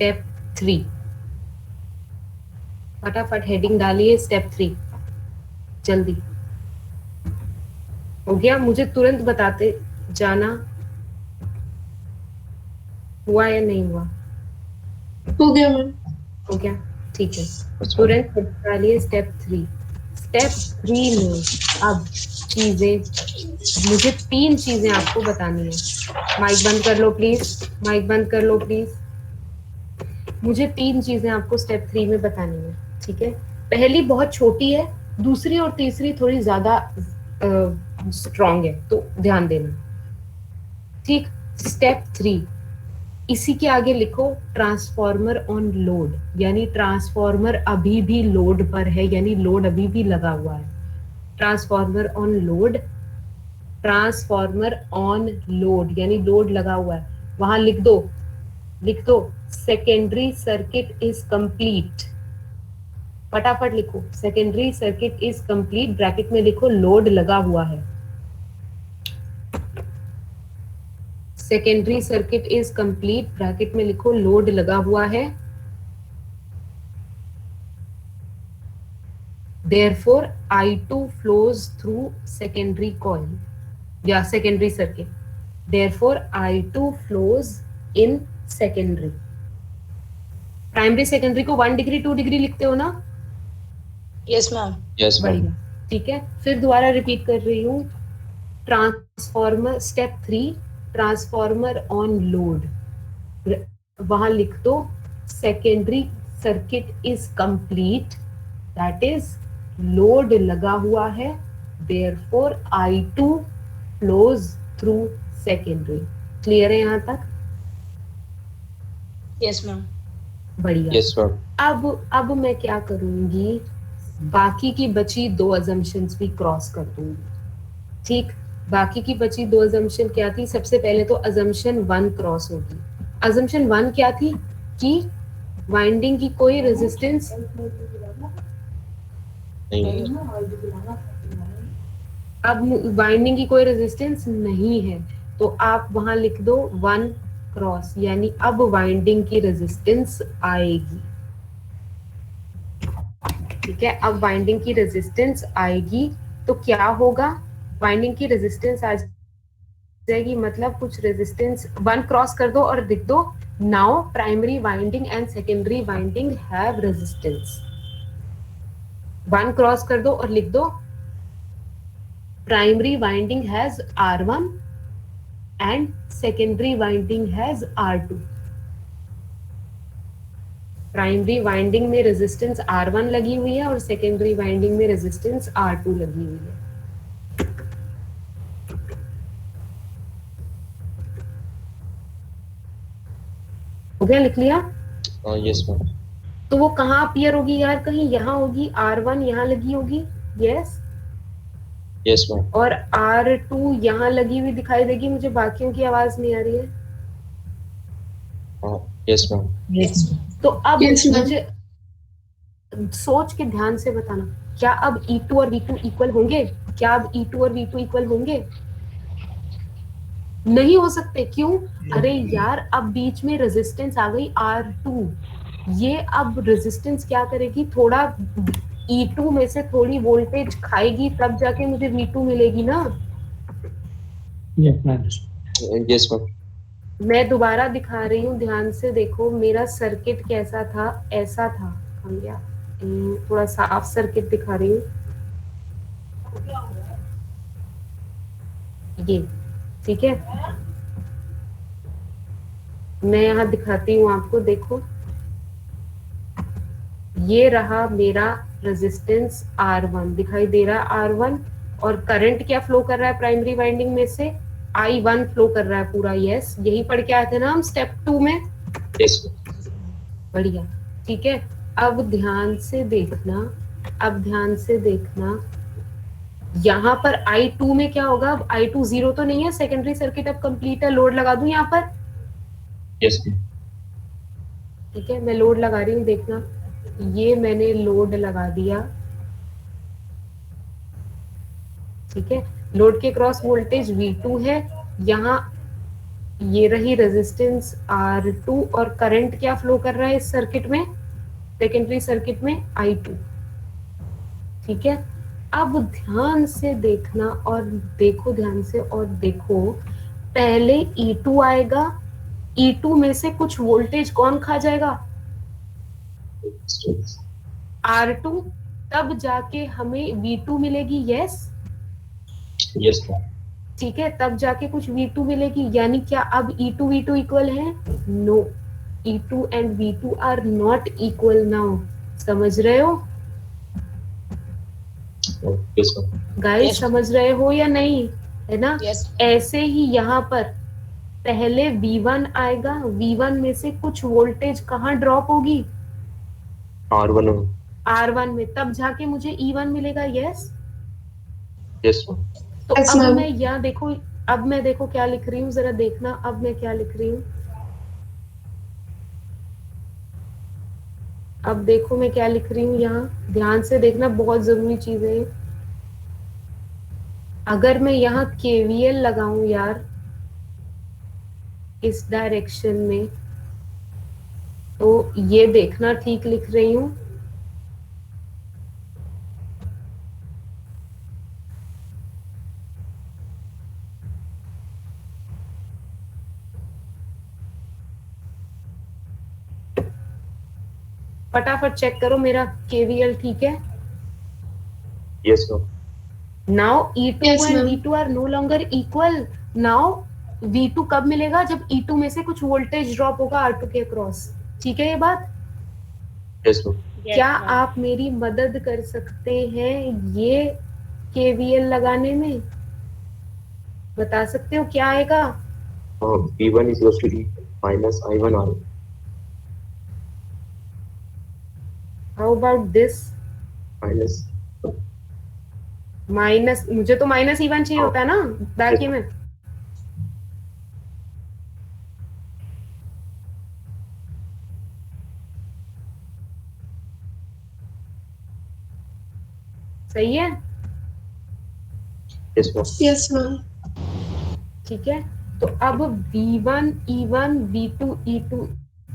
Step 3, फटाफट heading डालिए step 3, जल्दी। हो गया? मुझे तुरंत बताते जाना हुआ या नहीं हुआ। हो गया मैम। हो गया, ठीक है। तुरंत डालिए स्टेप 3। स्टेप 3 में अब चीजें, मुझे 3 चीजें आपको बतानी है। माइक बंद कर लो प्लीज, माइक बंद कर लो प्लीज। मुझे 3 चीजें आपको स्टेप 3 में बतानी है, ठीक है? पहली बहुत छोटी है, दूसरी और तीसरी थोड़ी ज्यादा स्ट्रॉन्ग है, तो ध्यान देना, ठीक? स्टेप 3, इसी के आगे लिखो ट्रांसफॉर्मर ऑन लोड, यानी ट्रांसफॉर्मर अभी भी लोड पर है, यानी लोड अभी भी लगा हुआ है। Transformer on load, transformer on load यानी लोड लगा हुआ है। वहां लिख दो, लिख दो सेकेंडरी सर्किट इज कंप्लीट। फटाफट लिखो secondary circuit is complete, bracket में लिखो लोड लगा हुआ है। Secondary circuit is complete, bracket में लिखो लोड लगा हुआ है। Therefore, I2 flows through secondary coil या secondary circuit. Therefore, I2 flows in secondary. Primary secondary को 1 डिग्री 2 डिग्री लिखते हो ना? Yes ma'am. Yes ma'am. बढ़िया, ठीक है। फिर दोबारा रिपीट कर रही हूँ, transformer step 3, transformer on load, वहां लिख दो secondary circuit is complete, that is load लगा हुआ है, therefore I2 flows through secondary. Clear है यहाँ तक? Yes ma'am. बढ़िया। Yes ma'am. अब मैं क्या करूंगी, बाकी की बची 2 अजम्पशंस भी क्रॉस कर दूंगी, ठीक? बाकी की बची 2 अजम्पशन क्या थी? सबसे पहले तो अजम्पशन 1 क्रॉस होगी। अजम्पशन 1 क्या थी कि वाइंडिंग की कोई रेजिस्टेंस नहीं। अब वाइंडिंग की कोई रेजिस्टेंस नहीं है, तो आप वहां लिख दो 1 क्रॉस, यानी अब वाइंडिंग की रेजिस्टेंस आएगी, ठीक है? अब वाइंडिंग की रेजिस्टेंस आएगी तो क्या होगा? वाइंडिंग की रेजिस्टेंस आ जाएगी, मतलब कुछ रेजिस्टेंस 1 क्रॉस कर दो और लिख दो now primary winding and secondary winding have resistance. 1 cross कर दो और लिख दो primary winding has R1 and secondary winding has R2। Primary winding में रेजिस्टेंस R1 लगी हुई है और सेकेंडरी वाइंडिंग में रेजिस्टेंस R2 लगी हुई है। हो गया? लिख लिया? Yes ma'am. तो वो कहाँ अपीयर होगी यार? कहीं यहाँ होगी, R1 यहाँ लगी होगी, यस, यस मैम। और R2 यहाँ लगी हुई दिखाई देगी। मुझे बाकियों की आवाज नहीं आ रही है। Yes ma'am. यस। तो अब Yes, ma'am. मुझे सोच के ध्यान से बताना, क्या अब E2 और V2 इक्वल होंगे? क्या अब E2 और V2 इक्वल होंगे? नहीं हो सकते। क्यों? अरे यार, अब बीच में रेजिस्टेंस आ गई R2, ये अब रेजिस्टेंस क्या करेगी? थोड़ा E2 में से थोड़ी वोल्टेज खाएगी, तब जाके मुझे V2 मिलेगी ना। Yes ma'am. Yes ma'am. मैं दोबारा दिखा रही हूँ, ध्यान से देखो। मेरा सर्किट कैसा था? ऐसा था। हम गया, थोड़ा साफ सर्किट दिखा रही हूँ, ये, ठीक है? मैं यहाँ दिखाती हूँ आपको, देखो ये रहा मेरा रेजिस्टेंस R1, दिखाई दे रहा है R1, और करंट क्या फ्लो कर रहा है प्राइमरी वाइंडिंग में से? I1 फ्लो कर रहा है पूरा। यस, यही पढ़ के आए थे ना हम स्टेप 2 में? यस। बढ़िया, ठीक है। अब ध्यान से देखना, अब ध्यान से देखना, यहाँ पर I2 में क्या होगा? अब I2 0 तो नहीं है, सेकेंडरी सर्किट अब कंप्लीट है। लोड लगा दूं यहाँ पर? यस। ठीक है, मैं लोड लगा रही हूँ, देखना, ये मैंने लोड लगा दिया, ठीक है? लोड के क्रॉस वोल्टेज V2 है, यहाँ ये रही रेजिस्टेंस R2 और करंट क्या फ्लो कर रहा है इस सर्किट में, सेकेंडरी सर्किट में I2। ठीक है, अब ध्यान से देखना और देखो, ध्यान से और देखो, पहले E2 आएगा, E2 में से कुछ वोल्टेज कौन खा जाएगा, R2, तब जाके हमें V2 मिलेगी। Yes, Yes, ma'am. ठीक है, तब जाके कुछ V2 मिलेगी। यानी क्या अब E2 V2 इक्वल है? No, E2 and V2 are not equal now. समझ रहे हो Oh, yes, ma'am. Guys? Yes. समझ रहे हो या नहीं, है ना? Yes. ऐसे ही यहाँ पर पहले V1 आएगा, V1 में से कुछ वोल्टेज कहाँ ड्रॉप होगी, R1. R1 में, तब जाके मुझे E1 मिलेगा। Yes, Yes, ma'am. तो Yes, अब ma'am. मैं यहाँ देखो, अब मैं देखो क्या लिख रही हूँ, जरा देखना अब मैं क्या लिख रही हूँ। अब देखो मैं क्या लिख रही हूँ यहाँ, ध्यान से देखना, बहुत जरूरी चीज है। अगर मैं यहाँ KVL लगाऊं यार इस डायरेक्शन में, तो ये देखना ठीक लिख रही हूँ। फटाफट चेक करो मेरा KVL ठीक है। Yes, ma'am. Now E2 Yes, and ma'am. V2 are no longer equal. Now V2 कब मिलेगा, जब E2 में से कुछ वोल्टेज ड्रॉप होगा R2 के अक्रॉस। ठीक है ये बात? Yes, ma'am. क्या आप मेरी मदद कर सकते हैं ये KVL लगाने में? बता सकते हो क्या आएगा? V1 is equals to E minus I1 R. How about this? Minus. Minus, मुझे तो माइनस E1 चाहिए होता है ना बैक में। सही है, Yes, ma'am. Yes, ma'am. ठीक है। तो अब V1 E1 V2 E2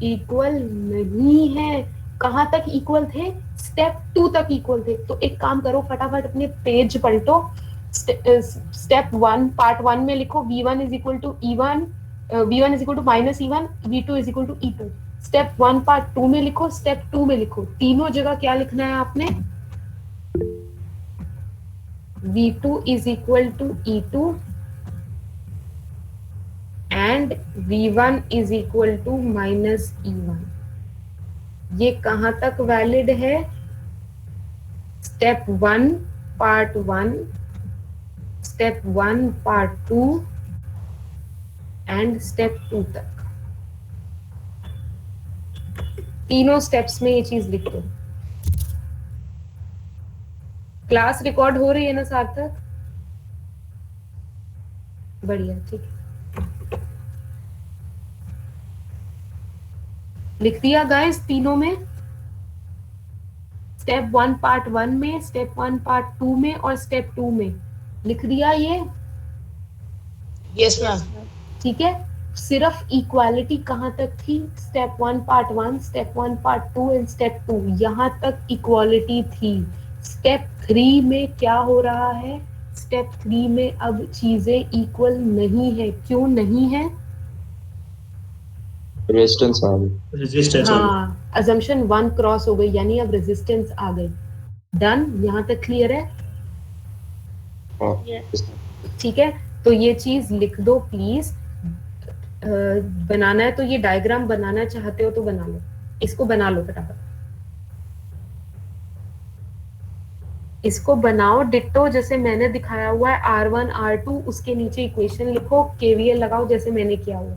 equal नहीं है। कहां तक इक्वल थे? स्टेप 2 तक इक्वल थे। तो एक काम करो, फटाफट अपने पेज पलटो, स्टेप 1 पार्ट 1 में लिखो V1 is equal to E1, V1 is equal to minus E1, V2 is equal to E2। Step 1 part 2 में लिखो, स्टेप 2 में लिखो, तीनों जगह क्या लिखना है आपने? V2 is equal to E2 and V1 is equal to minus E1। ये कहां तक वैलिड है? Step 1 part 1, step 1 part 2 and step 2 तक, तीनों स्टेप्स में ये चीज लिख दो। क्लास रिकॉर्ड हो रही है ना सार्थक? बढ़िया, ठीक है, लिख दिया गाइस तीनों में, स्टेप 1 पार्ट 1 में, स्टेप 1 पार्ट 2 में और स्टेप 2 में लिख दिया ये। Yes, ma'am. ठीक है, सिर्फ इक्वालिटी कहां तक थी? Step 1 part 1, step 1 part 2 and step 2, यहां तक इक्वालिटी थी। स्टेप 3 में क्या हो रहा है? स्टेप 3 में अब चीजें इक्वल नहीं है। क्यों नहीं है? Resistance आ गई. रेजिस्टेंस आ गई. हाँ, अजम्पशन 1 क्रॉस हो गई, यानी अब रेजिस्टेंस आ गई। डन, यहां तक क्लियर है? हाँ. Yes, ma'am. ठीक है, तो ये चीज लिख दो प्लीज। बनाना है तो ये डायग्राम बनाना चाहते हो तो बना लो, इसको बना लो फटाफट, इसको बनाओ डिट्टो जैसे मैंने दिखाया हुआ है। R1 R2 उसके नीचे इक्वेशन लिखो, KVL लगाओ जैसे मैंने किया हुआ।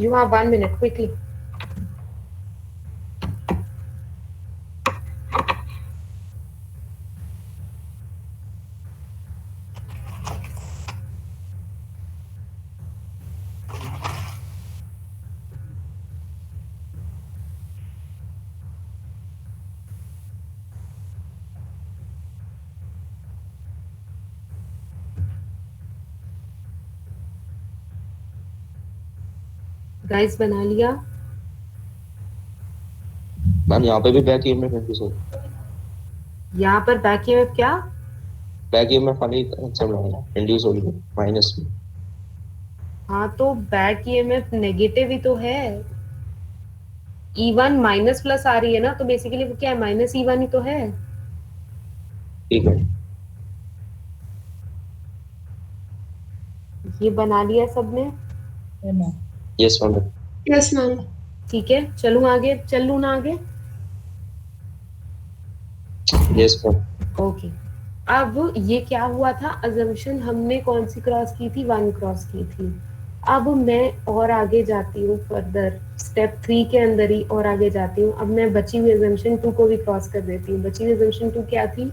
You have 1 minute quickly. Guys बना लिया? मैम यहाँ पे भी बैक ईएमएफ इंड्यूस होगा। यहाँ पर बैक ईएमएफ क्या? बैक ईएमएफ वाली सब इंड्यूस होगी माइनस में। हाँ तो बैक ईएमएफ नेगेटिव ही तो है। E1 माइनस प्लस आ रही है ना, तो बेसिकली वो क्या है, माइनस E1 ही तो है। ठीक है। ये बना लिया सबने? Yes ma'am. Yes ma'am. ठीक है, चलूं आगे, चलूं ना आगे? Yes ma'am. ओके। अब ये क्या हुआ था, अजम्पशन हमने कौन सी क्रॉस की थी, 1 क्रॉस की थी। अब मैं और आगे जाती हूँ फर्दर, स्टेप 3 के अंदर ही और आगे जाती हूँ। अब मैं बची हुई अजम्पशन 2 को भी क्रॉस कर देती हूँ। बची हुई अजम्पशन 2 क्या थी?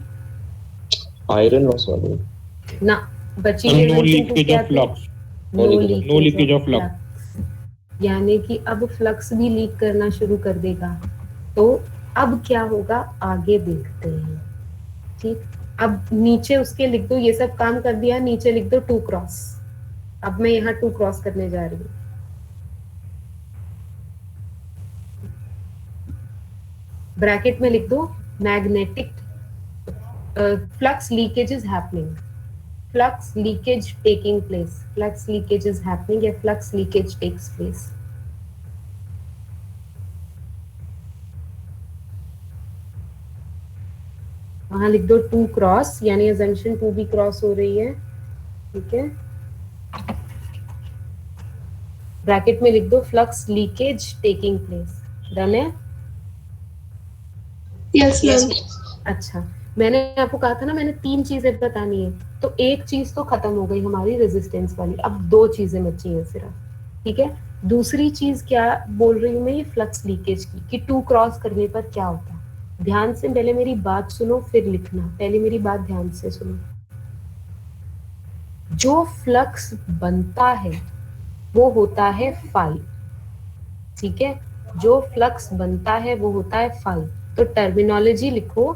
आयरन लॉस वाली। ना, बची हुई नो assumption 2 लीकेज क्या ऑफ थी? Flux. No no leakage leakage of of flux. Flux, यानी कि अब फ्लक्स भी लीक करना शुरू कर देगा। तो अब क्या होगा आगे देखते हैं। ठीक, अब नीचे उसके लिख दो, ये सब काम कर दिया, नीचे लिख दो 2 क्रॉस। अब मैं यहाँ 2 क्रॉस करने जा रही हूँ। ब्रैकेट में लिख दो magnetic flux leakage is happening, flux leakage taking place, flux leakage is happening या flux leakage takes place। वहां लिख दो 2 क्रॉस, यानी assumption 2 भी क्रॉस हो रही है। ठीक है, ब्रैकेट में लिख दो flux leakage taking place। Done है? Yes ma'am. अच्छा, मैंने आपको कहा था ना, मैंने 3 चीजें बतानी है, तो एक चीज तो खत्म हो गई हमारी रेजिस्टेंस वाली, अब 2 चीजें बची हैं सिर्फ। ठीक है, दूसरी चीज क्या बोल रही हूँ मैं, ये फ्लक्स लीकेज की, कि 2 क्रॉस करने पर क्या होता है। ध्यान से पहले मेरी बात सुनो फिर लिखना, पहले मेरी बात ध्यान से सुनो। जो फ्लक्स बनता है वो होता है फाई। ठीक है, जो फ्लक्स बनता है वो होता है फाई। तो टर्मिनोलॉजी लिखो,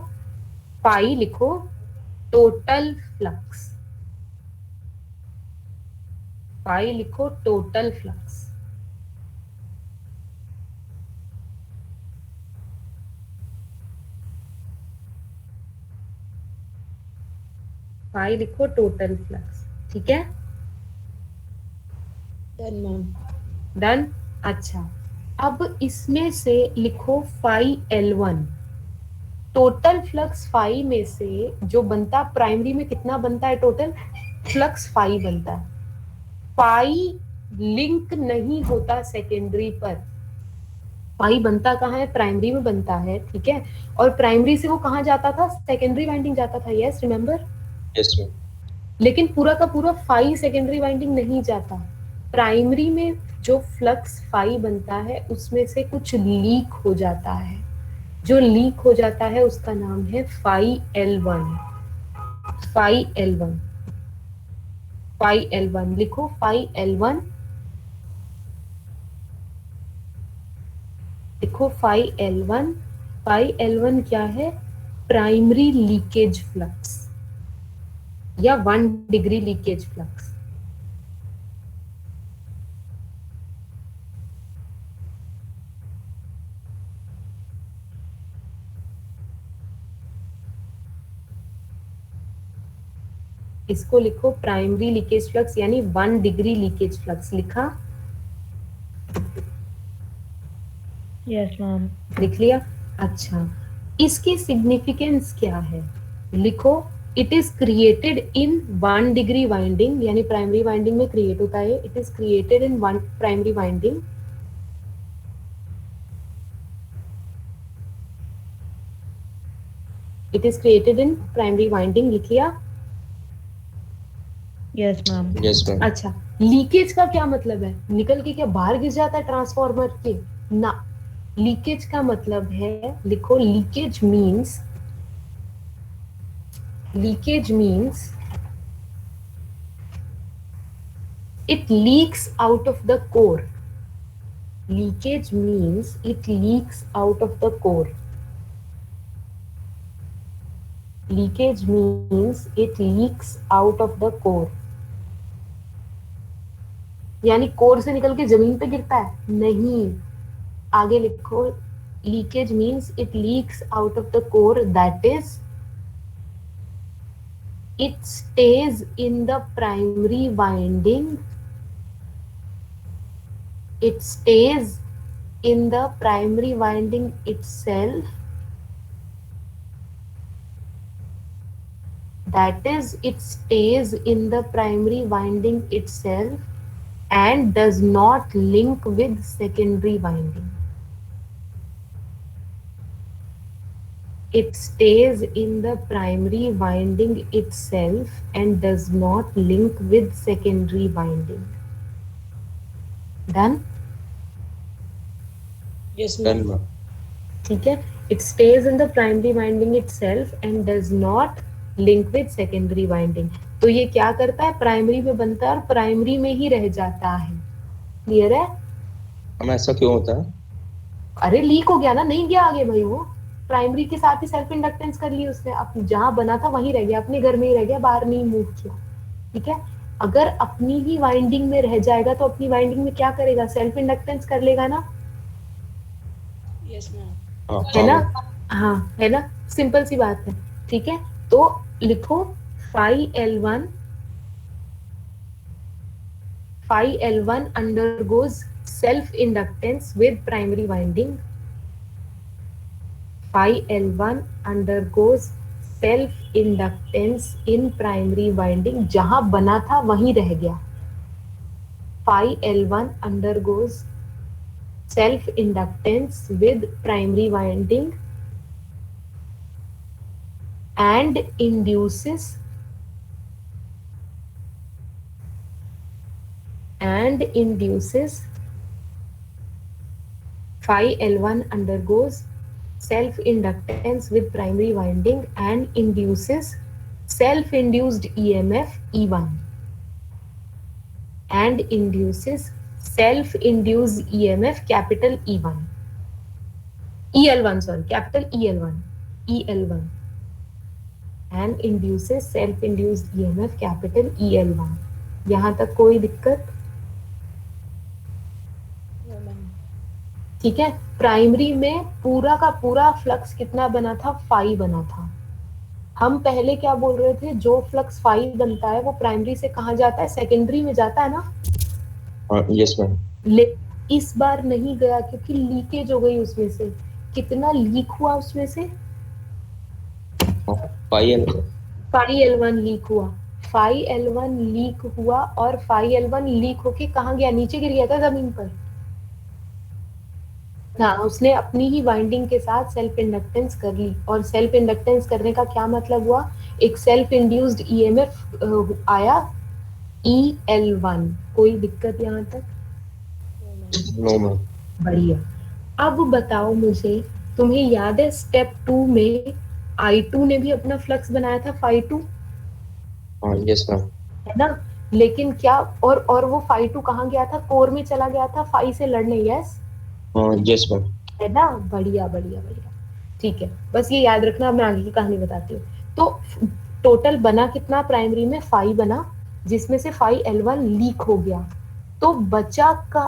फाई लिखो, टोटल फ्लक्स। फाई लिखो टोटल फ्लक्स। फाई लिखो टोटल फ्लक्स। ठीक है, डन मैम। डन। अच्छा, अब इसमें से लिखो phi L1। Total flux phi में से जो बनता, प्राइमरी में कितना बनता है टोटल फ्लक्स, फाई बनता है। फाई लिंक नहीं होता सेकेंडरी पर, फाई बनता कहाँ है, प्राइमरी में बनता है। ठीक है, और प्राइमरी से वो कहाँ जाता था, सेकेंडरी वाइंडिंग जाता था। Yes remember? Yes ma'am. लेकिन पूरा का पूरा फाई सेकेंडरी वाइंडिंग नहीं जाता। प्राइमरी में जो फ्लक्स फाई बनता है उसमें से कुछ लीक हो जाता है, जो लीक हो जाता है उसका नाम है phi L1। Phi L1, phi L1 लिखो, फाई L1 लिखो, फाई L1। फाई L1 क्या है, प्राइमरी लीकेज फ्लक्स या 1 डिग्री लीकेज फ्लक्स। इसको लिखो प्राइमरी लीकेज फ्लक्स यानी 1 डिग्री लीकेज फ्लक्स। लिखा? Yes ma'am. लिख लिया? अच्छा, इसकी सिग्निफिकेंस क्या है, लिखो। It is created in 1 degree winding, यानी प्राइमरी वाइंडिंग में क्रिएट होता है। It is created in 1 primary winding. It is created in primary winding. लिख लिया? Yes ma'am. Yes ma'am. अच्छा, लीकेज का क्या मतलब है, निकल के क्या बाहर गिर जाता है ट्रांसफार्मर के? ना, लीकेज का मतलब है, लिखो, leakage means, leakage means it leaks out of the core। Leakage means it leaks out of the core। Leakage means it leaks out of the core। यानी कोर से निकल के जमीन पे गिरता है? नहीं, आगे लिखो, leakage means it leaks out of the core, that is it stays in the primary winding, it stays in the primary winding itself, that is it stays in the primary winding itself and does not link with secondary winding. It stays in the primary winding itself and does not link with secondary winding. Done? Yes, Done, ma'am. ma'am. ठीक है, it stays in the primary winding itself and does not link with secondary winding. तो ये क्या करता है, primary में बनता है और प्राइमरी में ही रह जाता है. क्लियर है? हम ऐसा क्यों होता है? अरे लीक हो गया ना, नहीं गया आगे भाई, वो प्राइमरी के साथ ही सेल्फ इंडक्टेंस कर ली उसने, अब जहां बना था वहीं रह गया, अपने घर में ही रह गया, बाहर नहीं मूव किया. ठीक है, अगर अपनी ही वाइंडिंग में रह जाएगा तो अपनी वाइंडिंग में क्या करेगा, सेल्फ इंडक्टेंस कर लेगा ना. Yes, ma'am. हाँ है ना? हाँ हाँ, है ना, सिंपल सी बात है. ठीक है, तो लिखो phi L1 undergoes self inductance with primary winding. Phi L1 undergoes self inductance in primary winding, जहां बना था वहीं रह गया. Phi L1 undergoes self inductance with primary winding and induces phi L1 undergoes self inductance with primary winding and induces self induced EMF E1 and induces self induced EMF capital E1 EL1, sorry, capital EL1 and induces self induced EMF capital EL1. यहां तक कोई दिक्कत? No, ma'am. ठीक है, primary में पूरा का पूरा फ्लक्स कितना बना था, फाई बना था. हम पहले क्या बोल रहे थे, जो फ्लक्स फाई बनता है वो प्राइमरी से कहाँ जाता है, सेकेंडरी में जाता है ना. हाँ. Yes ma'am. इस बार नहीं गया क्योंकि लीकेज हो गई उसमें से. कितना लीक हुआ उसमें से, पाई फाई L1 लीक हुआ. फाई L1 लीक हुआ और फाई L1 लीक होके कहाँ गया, नीचे गिर गया था जमीन पर. हाँ, उसने अपनी ही वाइंडिंग के साथ सेल्फ इंडक्टेंस कर ली. और सेल्फ इंडक्टेंस करने का क्या मतलब हुआ, एक सेल्फ इंड्यूस्ड EMF आया EL1. कोई दिक्कत यहाँ तक? No ma'am. बढ़िया. अब बताओ मुझे, तुम्हें याद है स्टेप 2 में I2 ने भी अपना फ्लक्स बनाया था फाई 2, हाँ. Yes ma'am. है ना. लेकिन क्या, और वो फाई 2 कहाँ गया था, कोर में चला गया था फाई से लड़ने. यस, हाँ. Yes ma'am. है ना. बढ़िया बढ़िया बढ़िया. ठीक है, बस ये याद रखना, मैं आगे की कहानी बताती हूँ. तो टोटल बना कितना प्राइमरी में, फाई बना, जिसमें से फाई L1 लीक हो गया. तो बचा का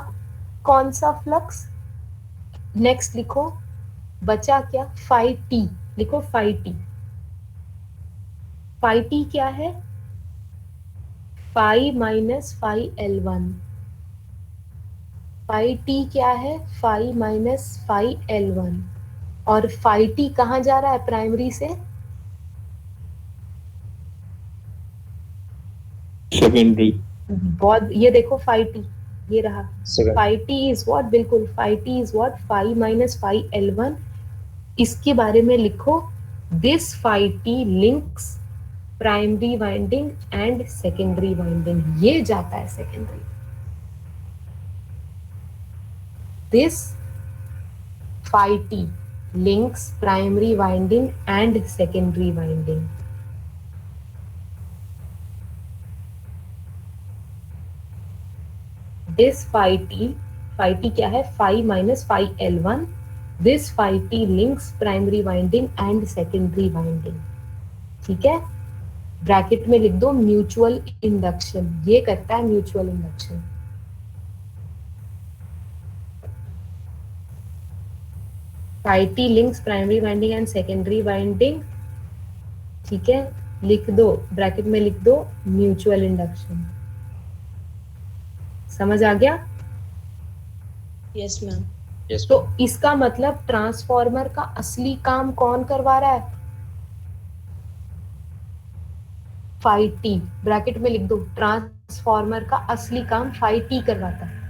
कौन सा फ्लक्स, नेक्स्ट लिखो, बचा क्या, फाई टी. लिखो फाई टी. फाई टी क्या है, phi minus phi L1. Phi T क्या है, फाई माइनस फाई L1. और फाई टी कहाँ जा रहा है, प्राइमरी से सेकेंडरी. बहुत, ये देखो फाई टी, ये रहा second. Phi T is what, बिल्कुल phi T is what, phi minus phi L1. इसके बारे में लिखो, this phi T links primary winding and secondary winding. ये जाता है secondary. This phi T links primary winding and secondary winding. This phi T क्या है, phi minus phi L1. This phi T links primary winding and secondary winding. ठीक है, bracket में लिख दो म्यूचुअल इंडक्शन. ये करता है mutual induction. phi t links primary winding and secondary winding, ठीक है, लिख दो, ब्रैकेट में लिख दो म्यूचुअल इंडक्शन। समझ आ गया? Yes, ma'am. Yes. तो इसका मतलब ट्रांसफार्मर का असली काम कौन करवा रहा है? फाई टी, ब्रैकेट में लिख दो, ट्रांसफार्मर का असली काम फाई टी करवाता है।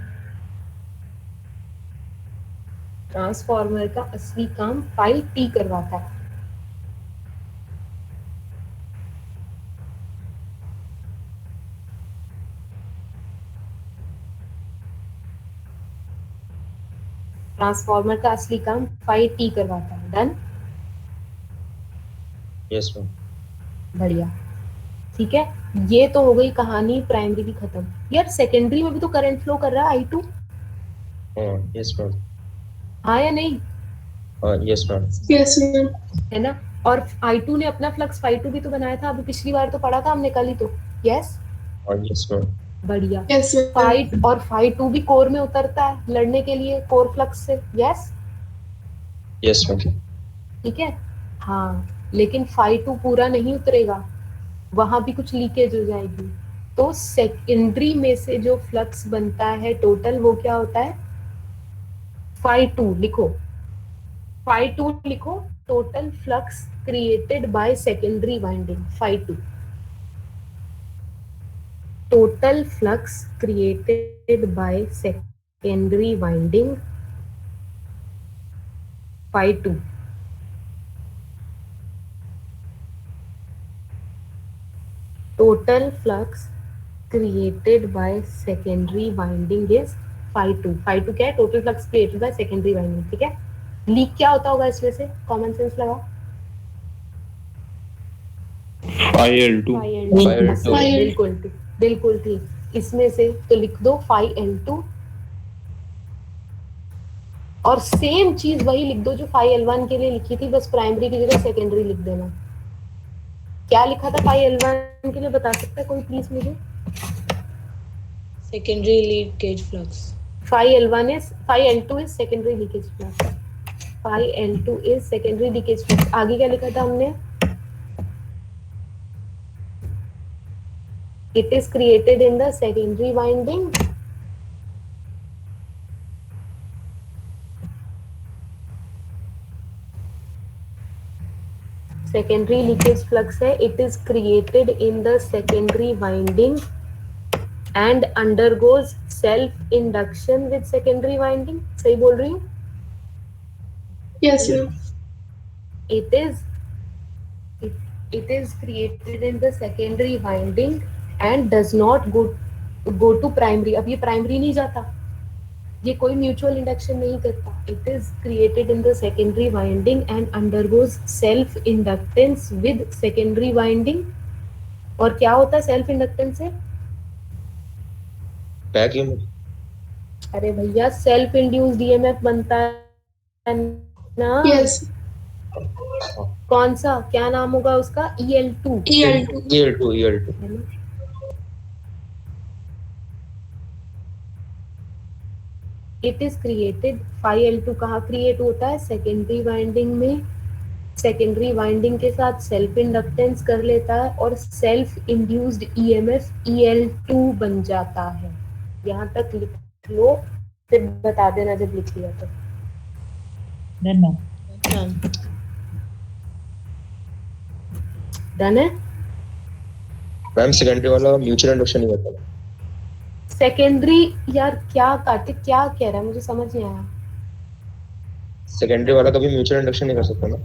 ट्रांसफार्मर का असली काम फाई टी करवाता है। ट्रांसफार्मर का असली काम फाई टी करवाता है। डन? Yes, ma'am. बढ़िया, ठीक है। ये तो हो गई कहानी प्राइमरी की खत्म। यार सेकेंडरी में भी तो करंट फ्लो कर रहा है I2, Yes, ma'am. हाँ या नहीं? Yes, ma'am. Yes, ma'am. है ना? और I2 ने अपना फ्लक्स फाई2 भी तो बनाया था, अभी पिछली बार तो पढ़ा था हमने कल ही तो। Yes, Yes, ma'am. बढ़िया। Yes, ma'am. फाइट और फाई2 भी कोर में उतरता है लड़ने के लिए कोर फ्लक्स से। Yes, Yes, ma'am. ठीक है। हाँ, लेकिन फाई2 पूरा नहीं उतरेगा, वहां भी कुछ लीकेज हो जाएगी। तो सेकेंडरी में से जो फ्लक्स बनता है टोटल, वो क्या होता है? फाई2 लिखो, फाई2 लिखो, total flux created by secondary winding, phi two. Total flux created by secondary winding, phi two. total flux created by secondary winding is phi2। phi2 क्या है? total flux created by secondary winding, ठीक है। लीक क्या होता होगा इसमें से? कॉमन सेंस लगाओ। phi L2 बिल्कुल ठीक, बिल्कुल ठीक। इसमें से तो लिख दो phi L2, और सेम चीज वही लिख दो जो phi L1 के लिए लिखी थी, बस प्राइमरी की जगह सेकेंडरी लिख देना। क्या लिखा था phi L1 के लिए, बता सकता है कोई प्लीज मुझे? Secondary leakage flux. phi L2 is secondary leakage flux. phi L2 is secondary leakage flux। आगे क्या लिखा था हमने? It is created in the secondary winding secondary leakage flux है, it is created in the secondary winding and undergoes self induction with secondary winding। सही बोल रही हूँ? Yes, ma'am. it is created in the secondary winding and does not go to primary। अब ये primary नहीं जाता, ये कोई म्यूचुअल इंडक्शन नहीं करता। It is created in the secondary winding and undergoes self inductance with secondary winding. और क्या होता है सेल्फ इंडक्टेंस से? Vacuum. अरे भैया, सेल्फ इंड्यूस्ड ईएमएफ बनता है ना। Yes. कौन सा, क्या नाम होगा उसका? EL2। EL2. EL2. है ना? It is created, phi L2 कहाँ क्रिएट होता है? सेकेंडरी वाइंडिंग में। सेकेंडरी वाइंडिंग के साथ सेल्फ इंडक्टेंस कर लेता है और सेल्फ इंड्यूस्ड ईएमएफ EL2 बन जाता है। यहाँ तक लिख लो, फिर बता देना जब लिख लिया तो। Ma'am. डन है? मैम सेकेंडरी वाला म्यूचुअल इंडक्शन नहीं करता। सेकेंडरी, यार क्या कार्तिक क्या कह रहा है, मुझे समझ नहीं आया। सेकेंडरी वाला कभी म्यूचुअल इंडक्शन नहीं कर सकता ना।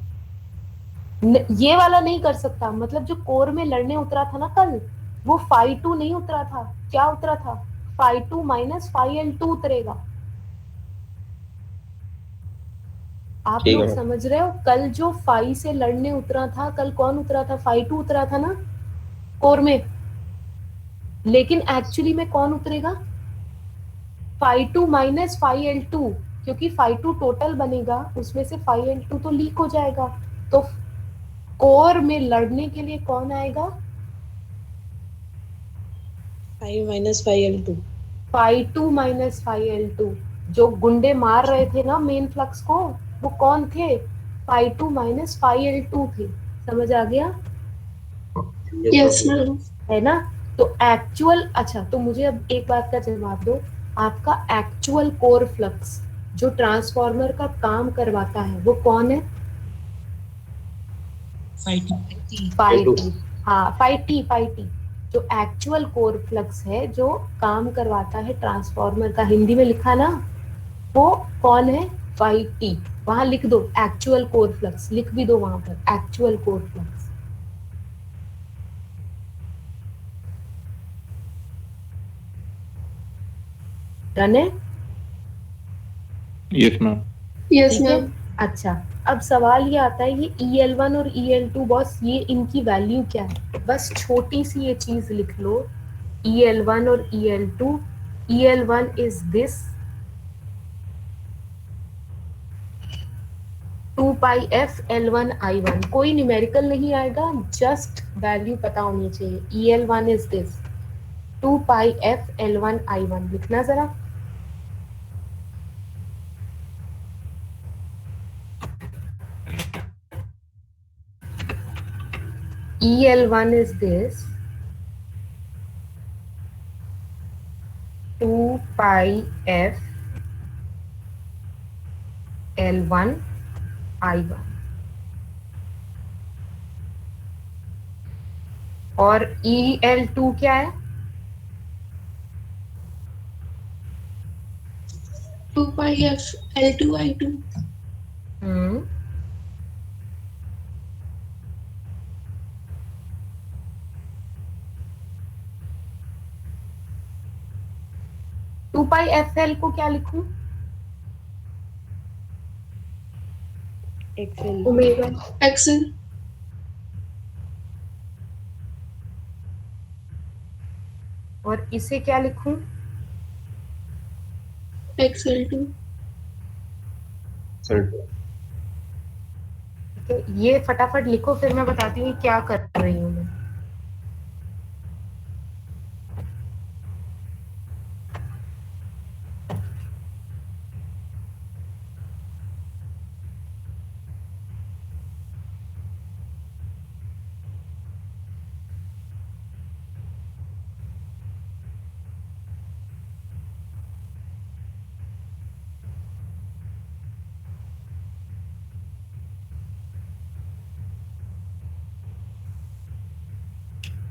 ये वाला नहीं कर सकता, मतलब जो कोर में लड़ने उतरा था ना कल, वो फाई2 नहीं उतरा था। क्या उतरा था? फाई2 माइनस फाई L2 उतरेगा। आप ठीक लोग है। समझ रहे हो? कल जो फाई से लड़ने उतरा था, कल कौन उतरा था? फाई2 उतरा था ना कोर में, लेकिन एक्चुअली में कौन उतरेगा? फाई2 माइनस फाई L2, क्योंकि फाई2 टोटल बनेगा, उसमें से फाई L2 तो लीक हो जाएगा। तो कोर में लड़ने के लिए कौन आएगा? 5 minus 5 L2. फाई2 minus phi L2। जो गुंडे मार रहे थे ना मेन फ्लक्स को, वो कौन थे? Phi two minus phi L two थे। समझ आ गया? Yes ma'am. है ना? तो एक्चुअल, अच्छा तो मुझे अब एक बात का जवाब दो, आपका एक्चुअल कोर फ्लक्स जो ट्रांसफार्मर का काम करवाता है वो कौन है? Phi T. हाँ, फाई टी जो एक्चुअल कोर फ्लक्स है जो काम करवाता है ट्रांसफार्मर का, हिंदी में लिखा ना, वो कौन है? Phi T. वहां लिख दो एक्चुअल कोर फ्लक्स, लिख भी दो वहां पर एक्चुअल कोर फ्लक्स। डन है? Yes, ma'am. ठीक है। अच्छा, अब सवाल ये आता है, ये EL1 और EL2 बॉस, ये इनकी वैल्यू क्या है? बस छोटी सी ये चीज लिख लो, EL1 और EL2। EL1 is this 2 pi F L1 I1। कोई न्यूमेरिकल नहीं आएगा, जस्ट वैल्यू पता होनी चाहिए। EL1 is this 2 pi F L1 I1। लिखना जरा। EL1 is this 2 pi f L1 I1 और EL2 क्या है? 2 pi f L2 I2। Hmm, two pi F L को क्या लिखूं? एक्सेल। Omega X L. और इसे क्या लिखूं? XL2। तो ये फटाफट लिखो, फिर मैं बताती हूँ क्या कर रही हूँ मैं।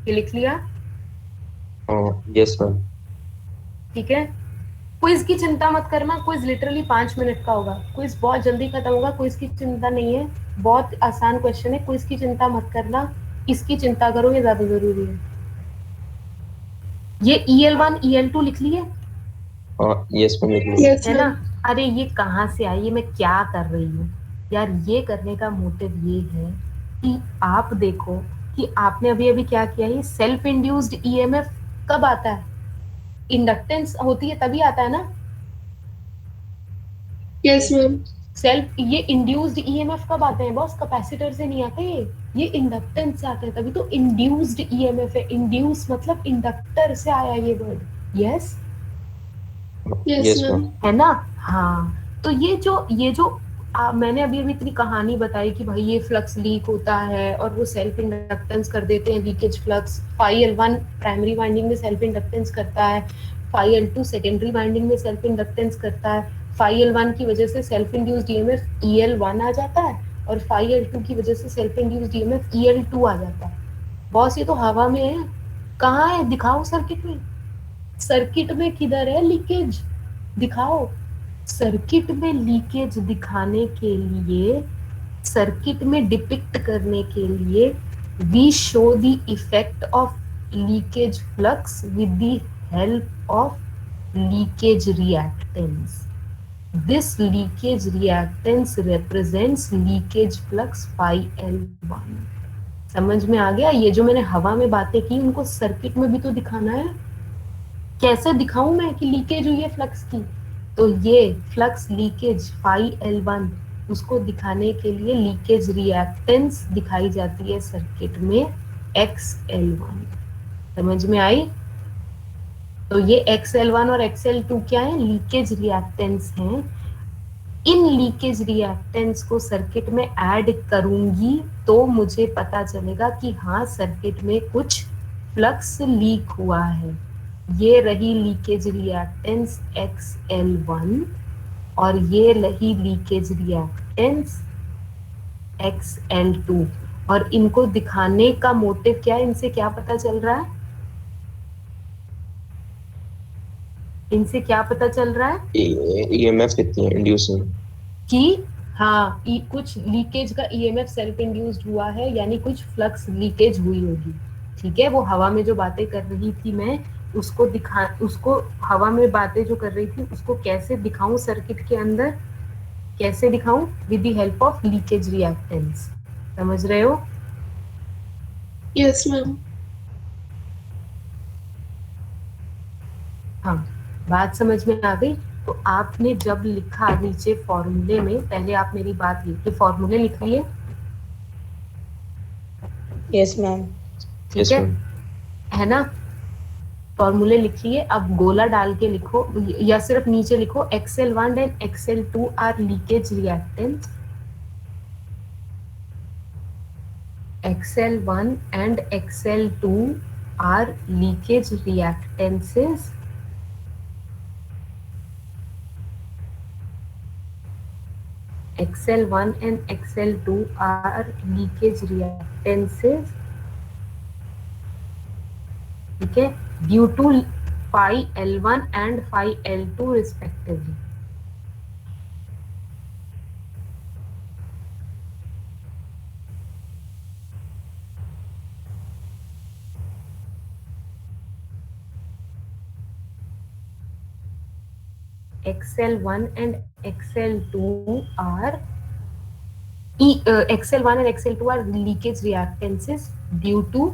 ये लिख लिया? Yes ma'am. ठीक है। क्विज की चिंता मत करना, क्विज लिटरली 5 मिनट का होगा, क्विज बहुत जल्दी खत्म होगा, क्विज की चिंता नहीं है, बहुत आसान क्वेश्चन है, क्विज की चिंता मत करना, इसकी चिंता करो, ये ज्यादा जरूरी है। ये EL1 EL2 लिख लिए? यस मैम, लिख लिया। यस है ना? मैम। अरे ये कहाँ से आई, ये मैं क्या कर रही हूँ यार? ये करने का मोटिव ये है कि आप देखो कि आपने अभी अभी क्या किया, ये सेल्फ इंड्यूस्ड EMF कब आता है? इंडक्टेंस होती है तभी आता है ना? Yes ma'am. सेल्फ, ये इंड्यूस्ड EMF कब आते हैं बॉस? कैपेसिटर से नहीं आते, ये इंडक्टेंस से आते हैं, तभी तो इंड्यूस्ड EMF है। इंड्यूस मतलब इंडक्टर से आया ये वर्ड। Yes, yes ma'am. है ना? हाँ, तो ये जो मैंने अभी अभी इतनी कहानी बताई कि भाई ये फ्लक्स लीक होता है और वो सेल्फ इंडक्टेंस कर देते हैं, leakage flux. Phi L1 primary winding में सेल्फ इंडक्टेंस करता है, फाई L2 सेकेंडरी वाइंडिंग में सेल्फ इंडक्टेंस करता है, फाई L1 की वजह से सेल्फ इंड्यूस्ड EMF EL1 आ जाता है, और फाई L2 की वजह से सेल्फ इंड्यूस्ड EMF EL2 आ जाता है। बॉस ये तो हवा में है, कहाँ है? दिखाओ सर्किट में। सर्किट में किधर है लीकेज? दिखाओ। सर्किट में लीकेज दिखाने के लिए, सर्किट में डिपिक्ट करने के लिए, we show the effect of leakage flux with the help of leakage reactance. This leakage reactance represents leakage flux phi L1। समझ में आ गया? ये जो मैंने हवा में बातें की उनको सर्किट में भी तो दिखाना है। कैसे दिखाऊं मैं कि लीकेज हुई है फ्लक्स की? तो ये फ्लक्स लीकेज फाई L1, उसको दिखाने के लिए लीकेज रिएक्टेंस दिखाई जाती है सर्किट में XL1। समझ में आई? तो ये XL1 और XL2 क्या है? लीकेज रिएक्टेंस हैं। इन लीकेज रिएक्टेंस को सर्किट में ऐड करूंगी तो मुझे पता चलेगा कि हाँ सर्किट में कुछ फ्लक्स लीक हुआ है। ये रही लीकेज रिएक्टेंस XL1 और ये रही लीकेज रिएक्टेंस XL2। और इनको दिखाने का मोटिव क्या है, इनसे क्या पता चल रहा है, इनसे क्या पता चल रहा है ईएमएफ कितनी है इंड्यूसिंग कि हाँ कुछ लीकेज का ईएमएफ सेल्फ इंड्यूस्ड हुआ है, यानी कुछ फ्लक्स लीकेज हुई होगी। ठीक है, वो हवा में जो बातें कर रही थी मैं उसको हवा में बातें जो कर रही थी उसको कैसे दिखाऊं सर्किट के अंदर, कैसे दिखाऊं, with the help of leakage reactance. समझ रहे हो? Yes, ma'am. हाँ, बात समझ में आ गई। तो आपने जब लिखा नीचे फॉर्मूले में, पहले आप मेरी बात लिखिए, फॉर्मूले लिख लिए, Yes, ma'am. ठीक है ना? फॉर्मूले लिखिए। अब गोला डाल के लिखो या सिर्फ नीचे लिखो XL1 and XL2 are leakage reactance. XL1 and XL2 are leakage reactances. XL1 and XL2 are leakage reactances. ठीक है, due to phi L1 and phi L2 respectively. XL1 and XL2 are XL1 and XL2 are leakage reactances due to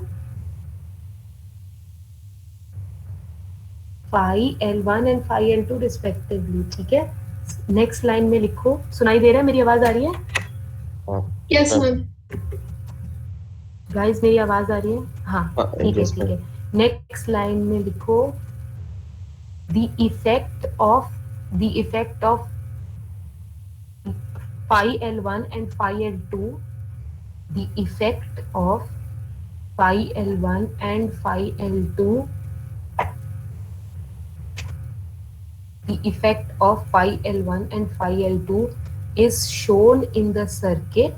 phi L1 and phi L2 respectively. ठीक है, next line में लिखो। सुनाई दे रहा है? मेरी आवाज आ रही है Yes, ma'am. गाइस? मेरी आवाज आ रही है? हाँ, ठीक है yes, ठीक है। नेक्स्ट लाइन में लिखो the effect of phi L1 and phi L2, the effect of phi L1 and phi L2, the effect of phi L1 and phi L2 is shown in the circuit,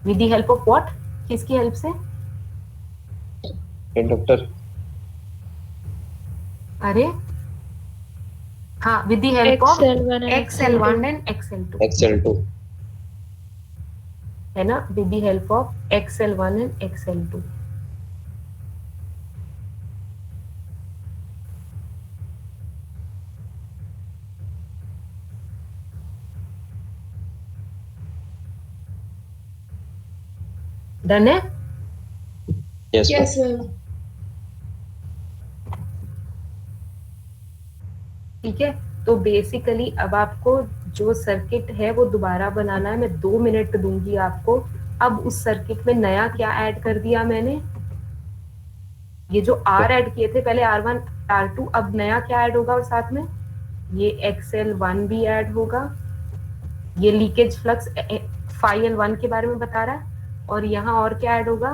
with the help of what? किसकी help से? Inductor. अरे हाँ, with the help of XL1 and XL1 and XL2 XL2 है ना, with the help of XL1 and XL2। Done है? yes, Yes, ma'am. ठीक है, तो बेसिकली अब आपको जो सर्किट है वो दोबारा बनाना है। मैं 2 मिनट दूंगी आपको। अब उस सर्किट में नया क्या ऐड कर दिया मैंने, ये जो R ऐड किए थे पहले R1 R2, अब नया क्या ऐड होगा और साथ में ये XL1 भी ऐड होगा। ये लीकेज फ्लक्स phi L1 के बारे में बता रहा है। और यहाँ और क्या ऐड होगा?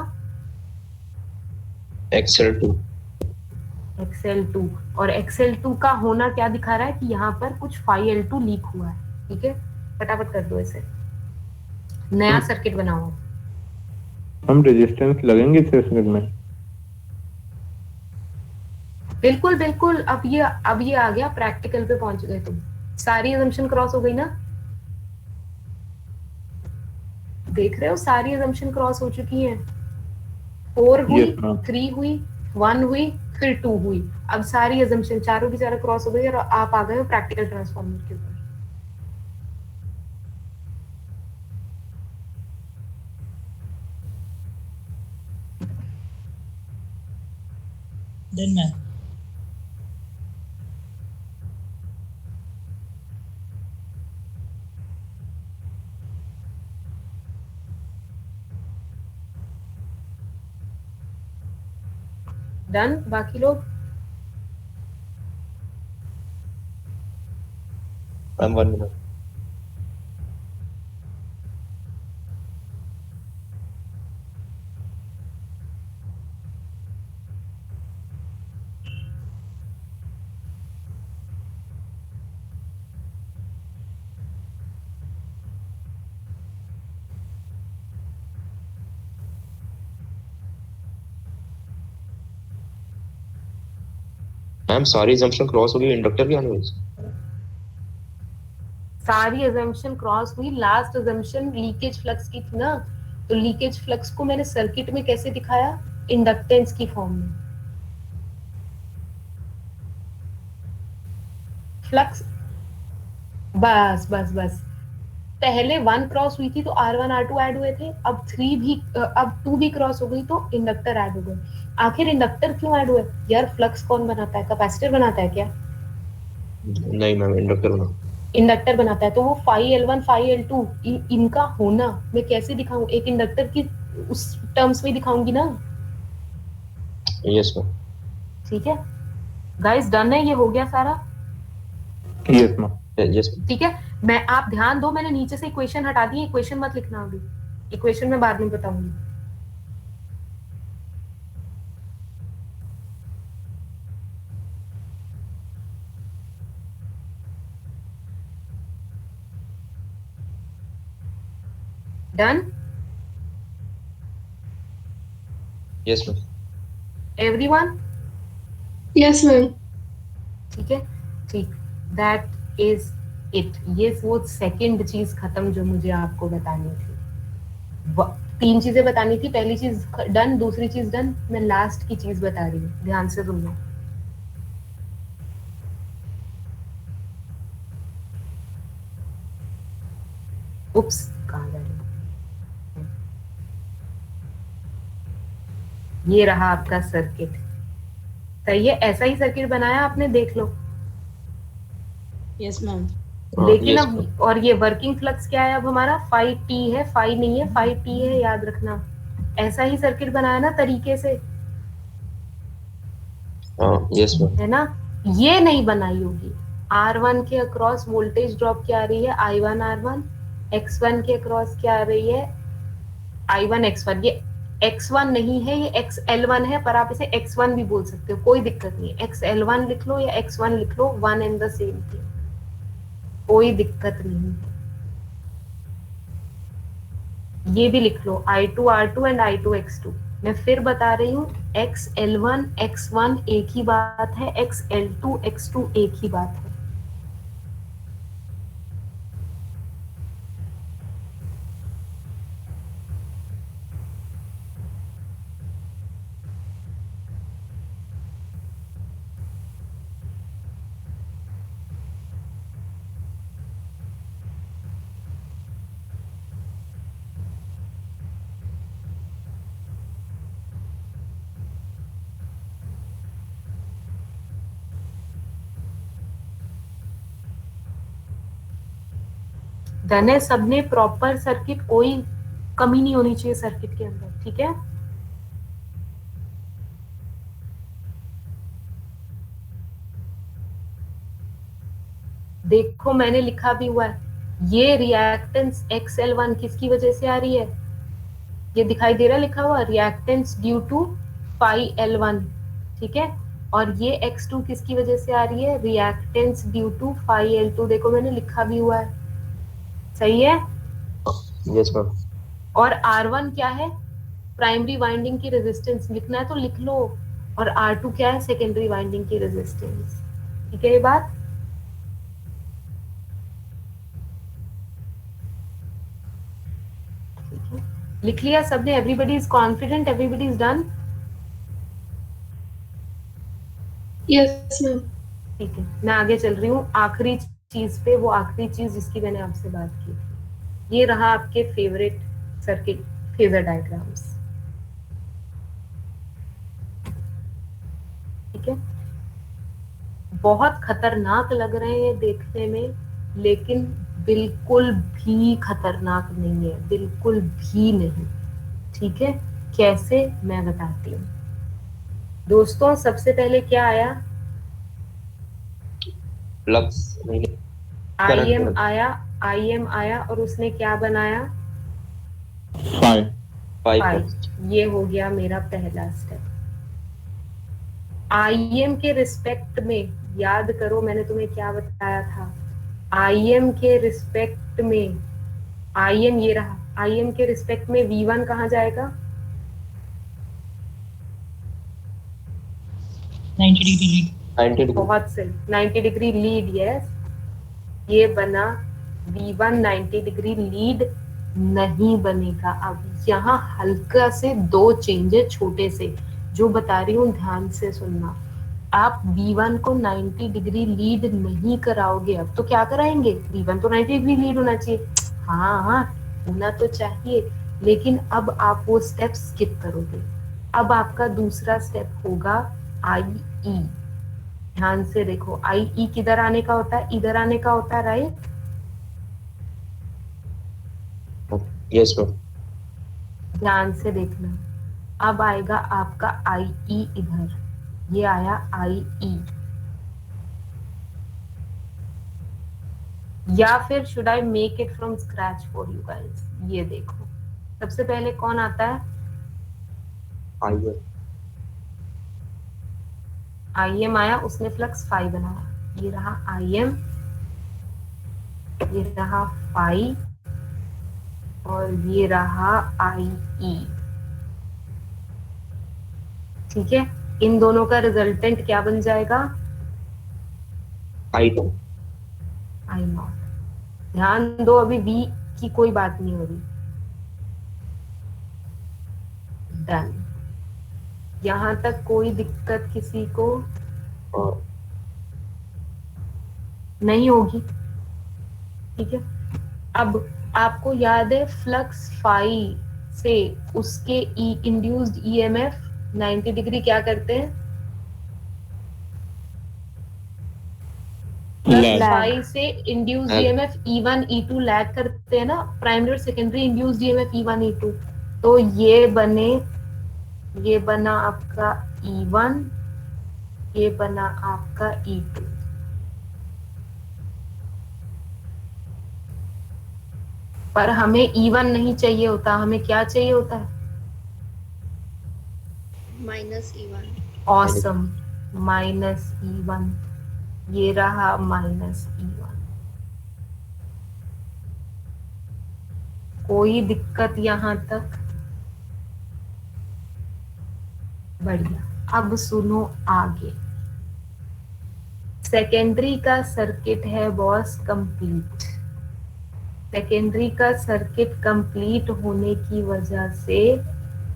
XL2 XL2। और XL2 का होना क्या दिखा रहा है कि यहाँ पर कुछ phi L2 लीक हुआ है। ठीक है, फटाफट कर दो इसे, नया सर्किट बनाओ। हम रेजिस्टेंस लगेंगे इस सर्किट में? बिल्कुल बिल्कुल। अब ये आ गया, प्रैक्टिकल पे पहुंच गए तुम। सारी असम्पशन क्रॉस हो गई ना? देख रहे हो, सारी असम्पशन क्रॉस हो चुकी हैं। 4 हुई, Yes, ma'am. 3 हुई, 1 हुई, फिर 2 हुई। अब सारी असम्पशन चारों की चारों क्रॉस हो गई और आप आ गए हो प्रैक्टिकल ट्रांसफॉर्मर के ऊपर। Done, ma'am. डन? बाकी लोग मैम 1 मिनट। मैम सारी assumption क्रॉस हो गई, इंडक्टर भी आने वाली। सारी अजम्पशन क्रॉस हुई, लास्ट अजम्पशन लीकेज फ्लक्स की थी ना, तो लीकेज फ्लक्स को मैंने सर्किट में कैसे दिखाया, इंडक्टेंस की फॉर्म में। फ्लक्स, बस बस बस, पहले 1 क्रॉस हुई थी तो R1 R2 ऐड हुए थे, अब 3 भी अब 2 भी क्रॉस हो गई तो इंडक्टर ऐड हो गए। आखिर इंडक्टर क्यों ऐड हुए यार? फ्लक्स कौन बनाता है? कैपेसिटर बनाता है क्या? नहीं मैम, इंडक्टर बना। इंडक्टर बनाता है, तो वो फाई L1 फाई L2 इनका होना मैं कैसे दिखाऊं? एक इंडक्टर की उस टर्म्स में दिखाऊंगी ना। Yes ma'am. ठीक है गाइस, डन है, ये हो गया सारा। Yes ma'am. यस। ठीक है, मैं आप ध्यान दो, मैंने नीचे से इक्वेशन हटा दी, इक्वेशन मत लिखना अभी, इक्वेशन मैं बाद में बताऊंगी। Done yes ma'am. Everyone? Yes, ma'am. ठीक है, ठीक, दैट इज इट। ये वो सेकंड चीज खत्म जो मुझे आपको बतानी थी। 3 चीजें बतानी थी, पहली चीज डन, दूसरी चीज डन, मैं लास्ट की चीज बता रही हूँ, ध्यान से सुन लो। उप्स, कहाँ जा रही हूँ? ये रहा आपका सर्किट, सही है, ऐसा ही सर्किट बनाया आपने, देख लो। Yes, ma'am. लेकिन yes, अब, और ये वर्किंग फ्लक्स क्या है अब हमारा? फाई टी है, फाई नहीं है, फाई टी है, याद रखना। ऐसा ही सर्किट बनाया ना तरीके से, यस मैम। है ना? ये नहीं बनाई होगी। R1 के अक्रॉस वोल्टेज ड्रॉप क्या आ रही है? I1 R1, X1 के अक्रॉस क्या आ रही है? I1 X1। ये X1 नहीं है, ये XL1 है, पर आप इसे X1 भी बोल सकते हो, कोई दिक्कत नहीं है। XL1 लिख लो या X1 लिख लो, one and the same thing, कोई दिक्कत नहीं। ये भी लिख लो, I2 R2 and I2 X2। मैं फिर बता रही हूँ, XL1 X1 एक ही बात है, XL2 X2 एक ही बात है। डन है सबने? प्रॉपर सर्किट, कोई कमी नहीं होनी चाहिए सर्किट के अंदर, ठीक है? देखो मैंने लिखा भी हुआ है, ये रिएक्टेंस XL1 किसकी वजह से आ रही है? ये दिखाई दे रहा है लिखा हुआ, reactance due to phi L1, ठीक है? और ये X2 किसकी वजह से आ रही है? Reactance due to phi L2, देखो मैंने लिखा भी हुआ है, सही है? Yes ma'am. और R1 क्या है? प्राइमरी वाइंडिंग की रेजिस्टेंस, लिखना है तो लिख लो। और R2 क्या है? सेकेंडरी वाइंडिंग की रेजिस्टेंस, ठीक है ये बात? लिख लिया सबने? Everybody is confident, everybody is done? Yes, ma'am. ठीक है, मैं आगे चल रही हूँ आखिरी चीज पे, वो आखिरी चीज जिसकी मैंने आपसे बात की थी। ये रहा आपके फेवरेट सर्किट, फेजर डायग्राम्स, ठीक है? बहुत खतरनाक लग रहे हैं देखने में, लेकिन बिल्कुल भी खतरनाक नहीं है, बिल्कुल भी नहीं, ठीक है? कैसे, मैं बताती हूँ। दोस्तों सबसे पहले क्या आया? फ्लक्स नहीं। correct. आई एम आया और उसने क्या बनाया? 5. 5. 5। ये हो गया मेरा पहला स्टेप। आई एम के रिस्पेक्ट में याद करो मैंने तुम्हें क्या बताया था। आई एम के रिस्पेक्ट में आई एम ये रहा, आई एम के रिस्पेक्ट में V1 कहाँ जाएगा? 90 डिग्री लीड। 90 degree. बहुत सही, 90 डिग्री लीड। यस, ये बना V1 90 डिग्री लीड नहीं बनेगा। अब यहाँ हल्का से 2 चेंजेस छोटे से जो बता रही हूँ, ध्यान से सुनना। आप V1 को 90 डिग्री लीड नहीं कराओगे, अब तो क्या कराएंगे? V1 तो 90 डिग्री लीड होना चाहिए, हाँ होना तो चाहिए, लेकिन अब आप वो स्टेप स्किप करोगे। अब आपका दूसरा स्टेप होगा आई ई। ध्यान से देखो, आई ई किधर आने का होता है? इधर आने का होता है, राइट? Yes ma'am. ध्यान से देखना, अब आएगा आपका आई ई इधर, ये आया आई ई। या फिर should I make it from scratch for you guys? ये देखो, सबसे पहले कौन आता है? I1. आई एम आया, उसने फ्लक्स 5 बनाया, ये रहा आई एम, ये रहा 5 और ये रहा आई ई। ठीक है, इन दोनों का रिजल्टेंट क्या बन जाएगा? I2. I not. ध्यान दो, अभी V की कोई बात नहीं हो रही। डन। यहां तक कोई दिक्कत किसी को और नहीं होगी? ठीक है, अब आपको याद है फ्लक्स 5 से उसके इंड्यूस्ड ईएमएफ 90 डिग्री क्या करते हैं? Lag. 5 से induced Lag. EMF E1 E2 lag करते हैं ना, प्राइमरी और secondary induced EMF E1 E2। तो ये बना आपका E1, ये बना आपका E2। पर हमें E1 नहीं चाहिए होता, हमें क्या चाहिए होता है? -E1. Awesome, -E1। ये रहा -E1। कोई दिक्कत यहां तक? बढ़िया। अब सुनो आगे। सेकेंडरी का सर्किट है बॉस कंप्लीट। सेकेंडरी का सर्किट कंप्लीट होने की वजह से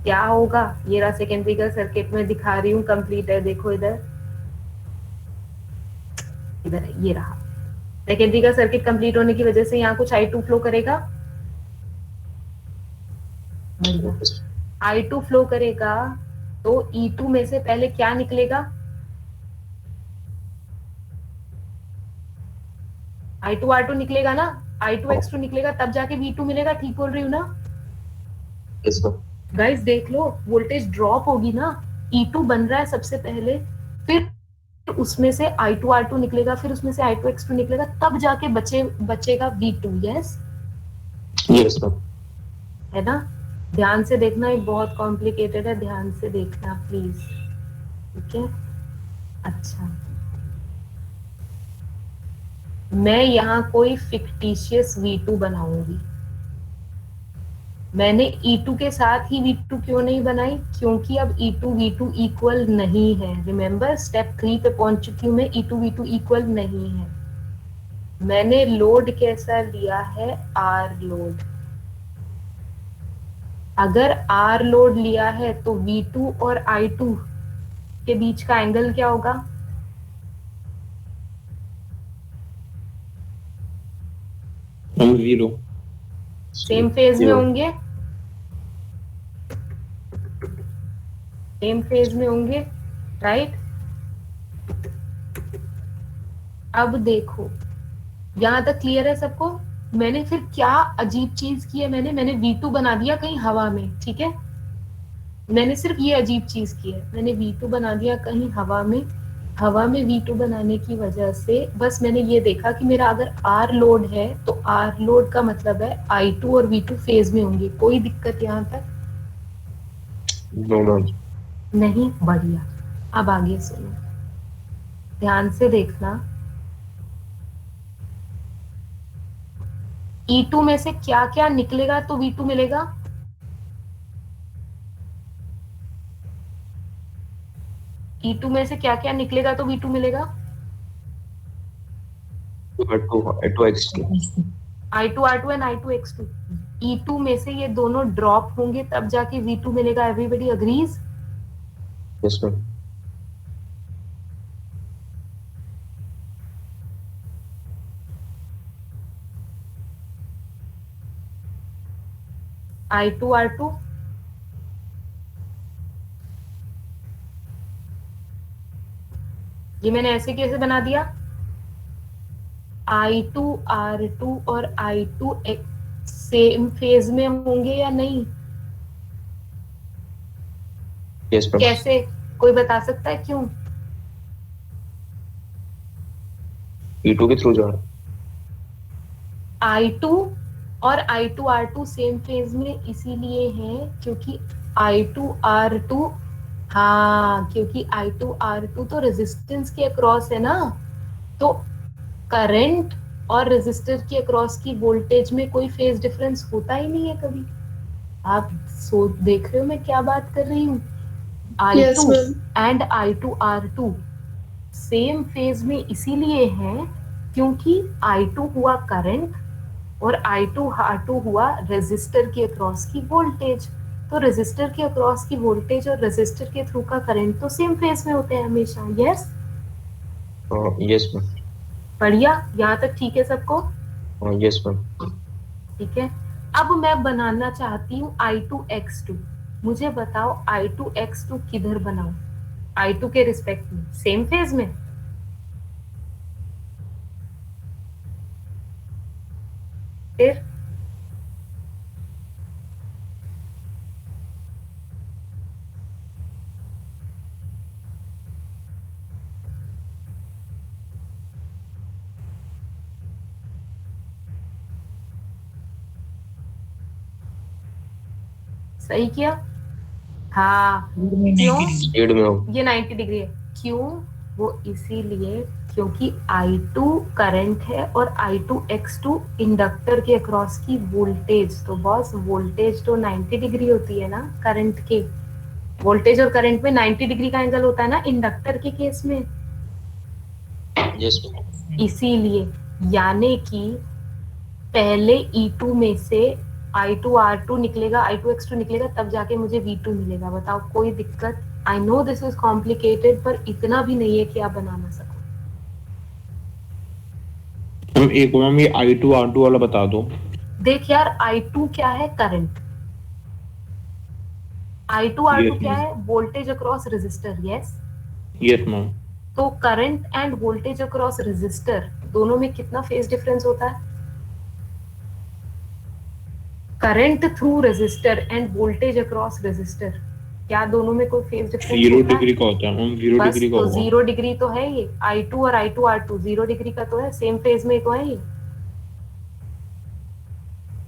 क्या होगा? ये रहा सेकेंडरी का सर्किट, में दिखा रही हूँ कंप्लीट है, देखो इधर इधर है, ये रहा। सेकेंडरी का सर्किट कंप्लीट होने की वजह से यहाँ कुछ I2 फ्लो करेगा। I2 फ्लो करेगा तो E2 में से पहले क्या निकलेगा? I2 R2 निकलेगा ना, I2 X2 निकलेगा, तब जाके V2 मिलेगा। ठीक बोल रही हूँ ना Yes ma'am. गाइस? देख लो, वोल्टेज ड्रॉप होगी ना, E2 बन रहा है सबसे पहले, फिर उसमें से I2 R2 निकलेगा, फिर उसमें से I2 X2 निकलेगा, तब जाके बचेगा V2। Yes Yes ma'am. है ना? ध्यान से देखना, ये बहुत कॉम्प्लिकेटेड है, ध्यान से देखना प्लीज। ठीक है, अच्छा, मैं यहाँ कोई फिक्टिशियस V2 बनाऊंगी। मैंने E2 के साथ ही V2 क्यों नहीं बनाई? क्योंकि अब E2 V2 इक्वल नहीं है। रिमेम्बर, स्टेप 3 पे पहुंच चुकी हूँ मैं, E2 V2 इक्वल नहीं है। मैंने लोड कैसा लिया है? R load. अगर R लोड लिया है तो V2 और I2 के बीच का एंगल क्या होगा? हम 0. सेम फेज में होंगे, सेम फेज में होंगे, राइट? अब देखो, यहां तक क्लियर है सबको? मैंने फिर क्या अजीब चीज की है? मैंने V2 बना दिया कहीं हवा में। ठीक है, मैंने सिर्फ ये अजीब चीज की है, मैंने V2 बना दिया कहीं हवा में। हवा में V2 बनाने की वजह से बस मैंने ये देखा कि मेरा अगर R लोड है तो R लोड का मतलब है I2 और V2 फेज में होंगे। कोई दिक्कत यहाँ तक नो मैम। नहीं? बढ़िया। अब आगे सुनो, ध्यान से देखना। E2 में से क्या क्या निकलेगा तो V2 मिलेगा? E2 में से क्या क्या निकलेगा तो V2 मिलेगा? I2 X2 I2 R2 and I2 X2। E2 में से ये दोनों ड्रॉप होंगे तब जाके V2 मिलेगा। Everybody agrees? Yes ma'am. I2 R2 ये मैंने ऐसे कैसे बना दिया? I2 R2 और I2 सेम फेज में होंगे या नहीं? Yes ma'am. कैसे? कोई बता सकता है क्यों? E2 के थ्रू जा रहा है। I2 और I2 R2 सेम फेज में इसीलिए हैं क्योंकि I2 R2, हाँ, क्योंकि I2 R2 तो रेजिस्टेंस के अक्रॉस है ना, तो करंट और रेजिस्टर के अक्रॉस की वोल्टेज में कोई फेज डिफरेंस होता ही नहीं है कभी। आप देख रहे हो मैं क्या बात कर रही हूँ? Yes, I2 ma'am. And I2 R2 same phase में इसीलिए हैं क्योंकि I2 हुआ करंट और I2 R2 हुआ रेजिस्टर के अक्रॉस की वोल्टेज। तो रेजिस्टर के अक्रॉस की वोल्टेज और रेजिस्टर के थ्रू का करंट तो सेम फेज में होते हैं हमेशा। यस? Yes ma'am. बढ़िया। यहाँ तक ठीक है सबको? Yes ma'am. ठीक है। अब मैं बनाना चाहती हूँ I2 X2। मुझे बताओ I2 X2 किधर बनाऊं? I2 के रिस्पेक्ट में सेम फेज में? फिर सही किया? हाँ। क्यों? स्पीड में हो। ये 90 डिग्री है। क्यों? वो इसीलिए क्योंकि I2 करंट है और I2 X2 इंडक्टर के अक्रॉस की वोल्टेज। तो बॉस वोल्टेज तो 90 डिग्री होती है ना करंट के। वोल्टेज और करंट में 90 डिग्री का एंगल होता है ना इंडक्टर के केस में। Yes ma'am. इसीलिए यानी कि पहले E2 में से I2 R2 निकलेगा, I2 X2 निकलेगा, तब जाके मुझे V2 मिलेगा। बताओ कोई दिक्कत? I know this is complicated, पर इतना भी नहीं है कि आप बना ना सको। मैम एक मैम ये I2 R2 वाला बता दो। देख यार, I2 क्या है? करंट। I2 R2 Yes, क्या ma'am. है? Voltage across resistor. Yes? Yes ma'am. तो current and voltage across resistor दोनों में कितना फेज डिफरेंस होता है? Current through resistor and voltage across resistor, क्या दोनों में कोई फेज डिफरेंस 0 होता है? डिग्री का होता है मैम, 0 बस डिग्री का तो होगा। 0 डिग्री तो है ये। I2 और I2 R2 0 डिग्री का तो है, सेम फेज में तो है ये,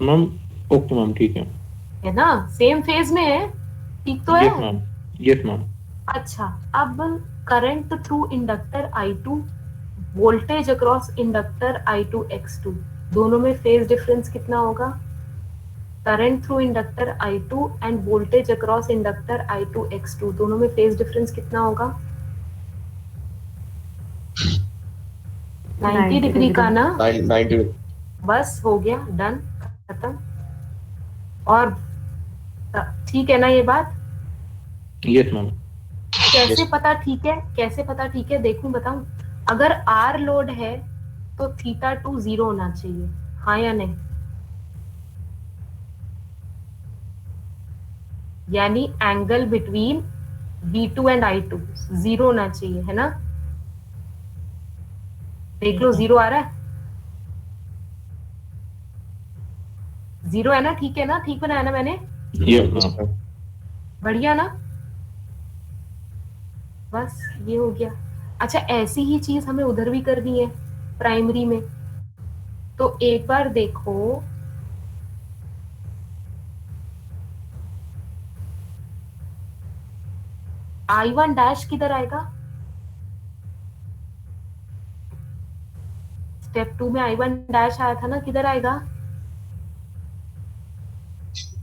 मैम ओके मैम ठीक है ना? सेम फेज में है, ठीक तो है। यस है? मैम। Yes ma'am. अच्छा, अब current through inductor I2, voltage across inductor I2 X2, दोनों में फेज डिफरेंस कितना होगा? Current through inductor I2 and voltage across inductor I2 X2, दोनों में फेज डिफरेंस कितना होगा? 90 डिग्री का ना? 90। बस हो गया, डन, खत्म। और ठीक है ना ये बात? Yes ma'am. कैसे Yes. पता ठीक है? कैसे पता ठीक है? देखूं, बताऊं? अगर R लोड है तो θ2 0 होना चाहिए, हाँ या नहीं? यानी angle between V2 and I2 0 होना चाहिए, है ना? देख लो, 0 आ रहा है? 0 है ना? ठीक है ना? ठीक बनाया ना मैंने? Yes ma'am. बढ़िया ना? बस ये हो गया। अच्छा ऐसी ही चीज हमें उधर भी करनी है प्राइमरी में, तो एक बार देखो I1 डैश किधर आएगा? स्टेप 2 में I1 डैश आया था ना, किधर आएगा?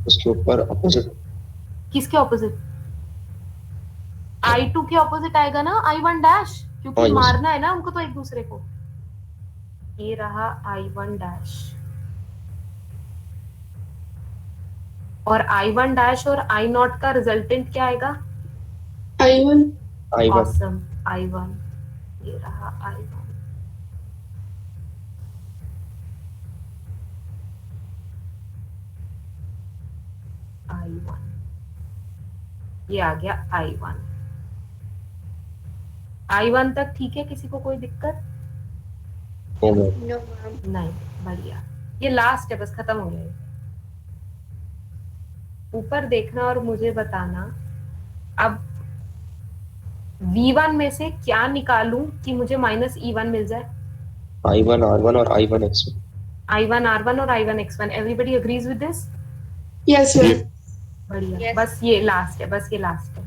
उसके ऊपर अपोजिट। किसके ऑपोजिट? I2 के ऑपोजिट आएगा ना I1 डैश, क्योंकि हाँ, yes. मारना है ना उनको तो एक दूसरे को। ये रहा I1 डैश, और I1 डैश और I0 का रिजल्टेंट क्या आएगा? I1. I1 awesome, I1। ये रहा I1। I1 ये आ गया I1। I1 तक ठीक है, किसी को कोई दिक्कत? हो गया। No, ma'am. नहीं, बढ़िया। ये लास्ट है, बस खत्म हो गया। ऊपर देखना और मुझे बताना। अब V1 में से क्या निकालूं कि मुझे -E1 मिल जाए? I1 R1 और I1 X1। I1 R1 और I1 X1। Everybody agrees with this? Yes, ma'am. बढ़िया। Yes. बस ये लास्ट है, बस ये लास्ट है।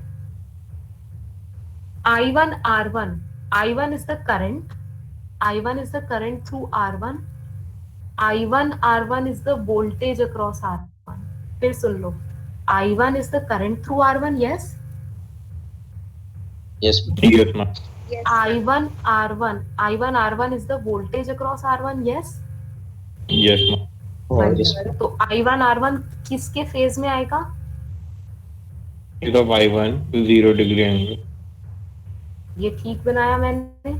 I1 R1, I1 is the current, I1 is the current through R1, I1 R1 is the voltage across R1। फिर सुन लो, I1 is the current through R1, yes? Yes, Yes, ma'am. Yes, ma'am. I1 R1 is the voltage across R1, yes? Yes, ma'am. हाँ, yes. तो I1 R1 किसके phase में आएगा? Is of I1 0 degree angle. ये ठीक बनाया मैंने।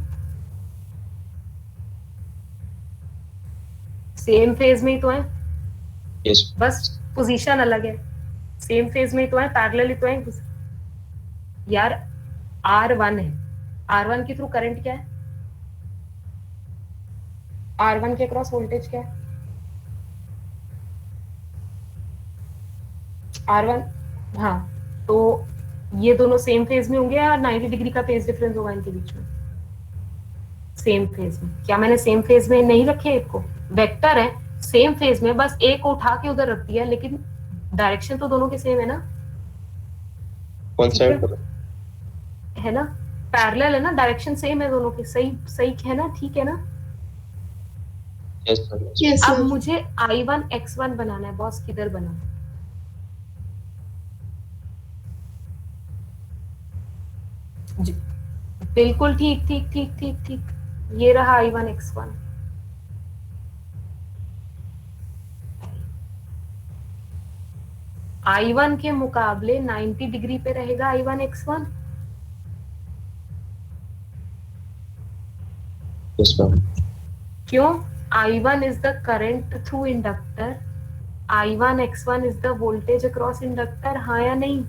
Same phase में ही तो है, Yes. बस पोजीशन अलग है। सेम फेज में ही तो है, पैरेलल ही तो है यार। R1 है, R1 के थ्रू करंट क्या है? R1 के क्रॉस वोल्टेज क्या है? R1, हाँ, तो ये दोनों सेम फेज में होंगे या 90 डिग्री का फेज डिफरेंस होगा इनके बीच में? सेम फेज में। क्या मैंने सेम फेज में नहीं रखे? एक को वेक्टर है सेम फेज में, बस एक को उठा के उधर रख दिया, लेकिन डायरेक्शन तो दोनों के सेम है ना? कौन सा है ना, पैरेलल है ना, डायरेक्शन सेम है दोनों की। सही सही है ना, ठीक है ना? Yes, sir. Yes. Yes, अब ma'am. मुझे I1 X1 बनाना है। बॉस किधर बना? बिल्कुल ठीक ठीक ठीक ठीक ठीक। ये रहा I1 X1। I1 के मुकाबले 90 डिग्री पे रहेगा I1 X1। Yes, ma'am. क्यों? I1 is the current through inductor, I1 X1 is the voltage across inductor। हाँ या नहीं?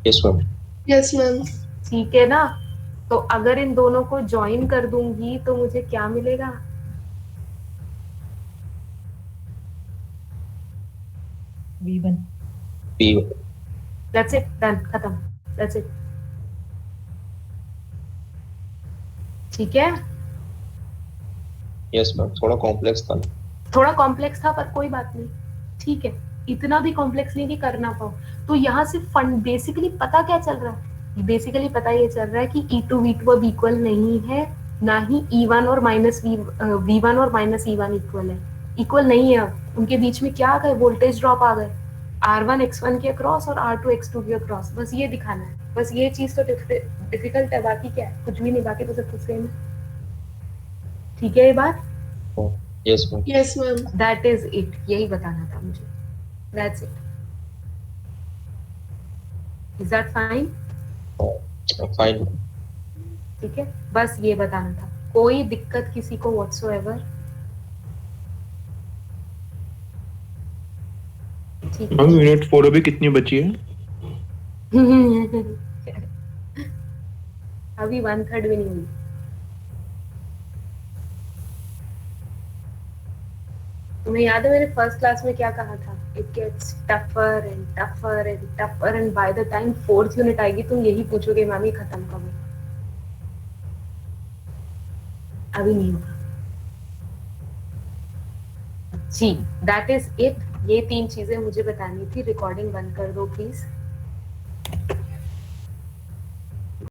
Yes, ma'am. Yes, ma'am. ठीक है ना? तो अगर इन दोनों को ज्वाइन कर दूंगी तो मुझे क्या मिलेगा? V1। P1। That's it, done, खत्म। That's it। ठीक है? Yes, ma'am. थोड़ा कॉम्प्लेक्स था। थोड़ा कॉम्प्लेक्स था पर कोई बात नहीं, ठीक है। इतना भी कॉम्प्लेक्स नहीं कि कर ना पाओ। तो यहाँ से फंड बेसिकली पता क्या चल रहा है? बेसिकली पता ये चल रहा है कि E2 V2 अब इक्वल नहीं है, ना ही E1 और V1 और -E1 इक्वल है। इक्वल नहीं है। अब उनके बीच में क्या आ गए? वोल्टेज ड्रॉप आ गए, R1 X1 के अक्रॉस और R2 X2 के अक्रॉस। बस ये दिखाना है, बस ये चीज तो डिफिकल्ट है, बाकी क्या है? कुछ भी नहीं, बाकी तो सब कुछ सेम है। ठीक है ये बात? Yes, ma'am. Yes, ma'am. That is it, यही बताना था मुझे। That's it. Is that fine? Fine. ठीक है, बस ये बताना था। कोई दिक्कत किसी को व्हाट्सोएवर? ठीक मैम यूनिट 4 अभी कितनी बची है? अभी 1/3 भी नहीं हुई। तुम्हें याद है मैंने फर्स्ट क्लास में क्या कहा था? It gets tougher and tougher and tougher, and by the time 4th unit आएगी तुम यही पूछोगे मैम ये खत्म कब? अभी नहीं होगा जी, दैट इज इट। ये 3 चीजें मुझे बतानी थी। रिकॉर्डिंग बंद कर दो प्लीज।